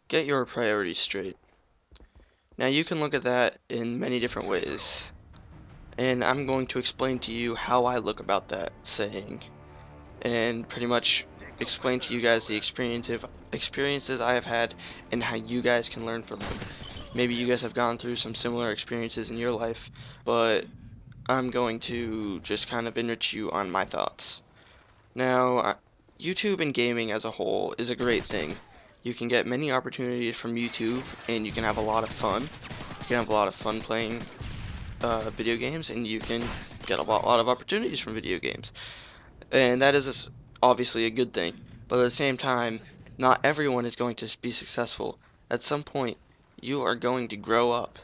Get your priorities straight. Now you can look at that in many different ways, and I'm going to explain to you how I look about that saying, and pretty much explain to you guys the experiences I have had and how you guys can learn from them. Maybe you guys have gone through some similar experiences in your life, but I'm going to just kind of enrich you on my thoughts. Now, YouTube and gaming as a whole is a great thing. You can get many opportunities from YouTube, and you can have a lot of fun. You can have a lot of fun playing video games, and you can get a lot of opportunities from video games. And that is obviously a good thing. But at the same time, not everyone is going to be successful. At some point, you are going to grow up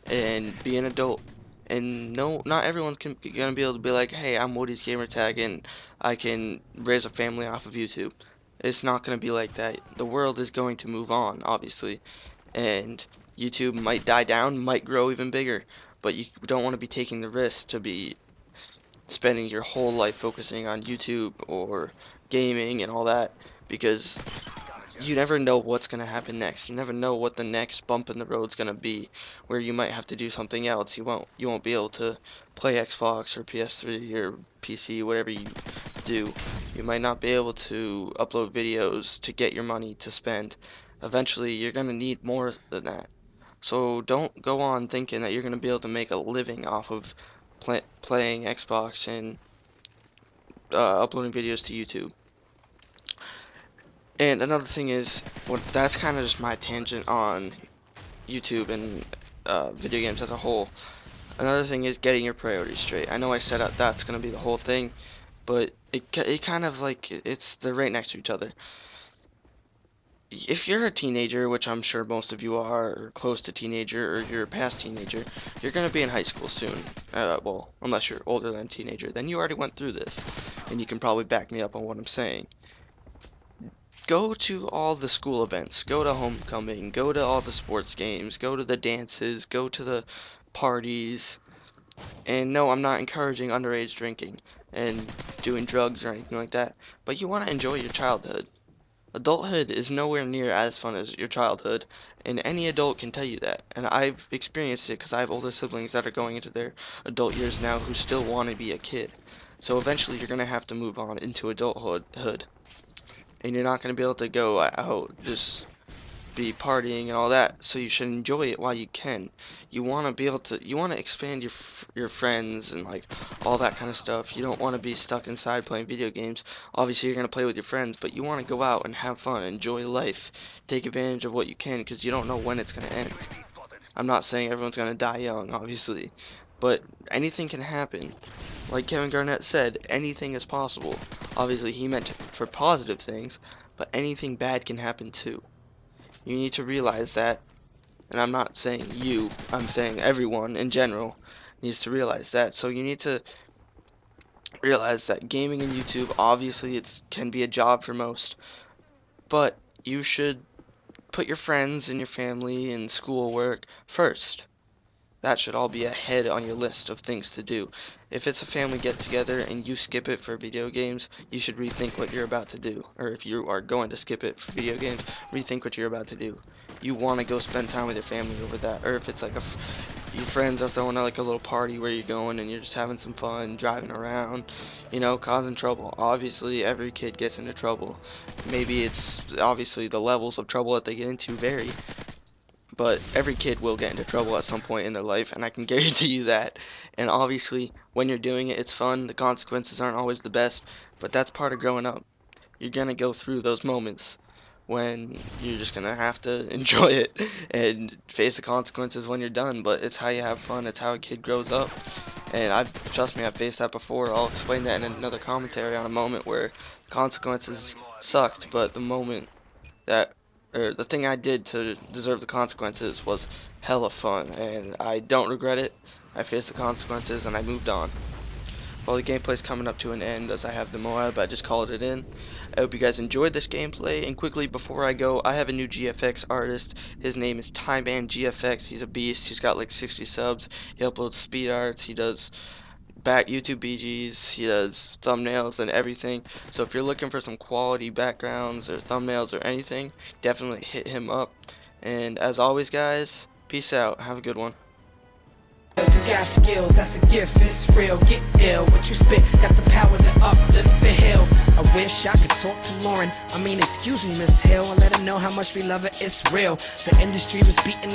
and be an adult. And no, not everyone's gonna be able to be like, hey, I'm Woody's gamertag and I can raise a family off of YouTube. It's not gonna be like that. The world is going to move on, obviously, and YouTube might die down, might grow even bigger, but you don't want to be taking the risk to be spending your whole life focusing on YouTube or gaming and all that, because you never know what's going to happen next. You never know what the next bump in the road's going to be, where you might have to do something else. You won't be able to play Xbox or PS3 or PC, whatever you do. You might not be able to upload videos to get your money to spend. Eventually, you're going to need more than that. So don't go on thinking that you're going to be able to make a living off of playing Xbox and uploading videos to YouTube. And another thing is, that's kind of just my tangent on YouTube and video games as a whole. Another thing is getting your priorities straight. I know I said that's going to be the whole thing, but it kind of like, they're right next to each other. If you're a teenager, which I'm sure most of you are, or close to teenager, or you're past teenager, you're going to be in high school soon. Well, unless you're older than a teenager, then you already went through this, and you can probably back me up on what I'm saying. Go to all the school events, go to homecoming, go to all the sports games, go to the dances, go to the parties. And no, I'm not encouraging underage drinking and doing drugs or anything like that, but you want to enjoy your childhood. Adulthood is nowhere near as fun as your childhood, and any adult can tell you that. And I've experienced it because I have older siblings that are going into their adult years now who still want to be a kid. So eventually you're going to have to move on into adulthood. And you're not going to be able to go out just be partying and all that, so you should enjoy it while you can. You want to be able to, you want to expand your friends and like all that kind of stuff. You don't want to be stuck inside playing video games. Obviously you're going to play with your friends, but you want to go out and have fun, enjoy life, take advantage of what you can, because you don't know when it's going to end. I'm not saying everyone's going to die young, obviously, but anything can happen. Like Kevin Garnett said, anything is possible. Obviously he meant for positive things, but anything bad can happen too. You need to realize that, and I'm not saying you, I'm saying everyone in general needs to realize that. So you need to realize that gaming and YouTube, obviously it can be a job for most, but you should put your friends and your family and schoolwork first. That should all be ahead on your list of things to do. If it's a family get together and you skip it for video games, you should rethink what you're about to do. Or if you are going to skip it for video games, rethink what you're about to do. You want to go spend time with your family over that. Or if it's like your friends are throwing like a little party where you're going and you're just having some fun, driving around, causing trouble. Obviously, every kid gets into trouble. Maybe it's obviously the levels of trouble that they get into vary, but every kid will get into trouble at some point in their life, and I can guarantee you that. And obviously, when you're doing it, it's fun. The consequences aren't always the best, but that's part of growing up. You're gonna go through those moments when you're just gonna have to enjoy it and face the consequences when you're done, but it's how you have fun. It's how a kid grows up. And trust me, I've faced that before. I'll explain that in another commentary on a moment where consequences sucked, but the moment that or the thing I did to deserve the consequences was hella fun, and I don't regret it. I faced the consequences and I moved on. Well, the gameplay's coming up to an end as I have the Moab. I just called it in. I hope you guys enjoyed this gameplay, and quickly before I go, I have a new GFX artist. His name is Tyman GFX. He's a beast. He's got like 60 subs. He uploads speed arts. He does back YouTube BGs. He does thumbnails and everything. So if you're looking for some quality backgrounds or thumbnails or anything, definitely hit him up. And as always, guys, peace out. Have a good one. You got skills, that's a gift, it's real. Get ill, what you spit, got the power to uplift the hill. I wish I could talk to Lauren, excuse me, Miss Hill, and let her know how much we love her, it's real. The industry was beating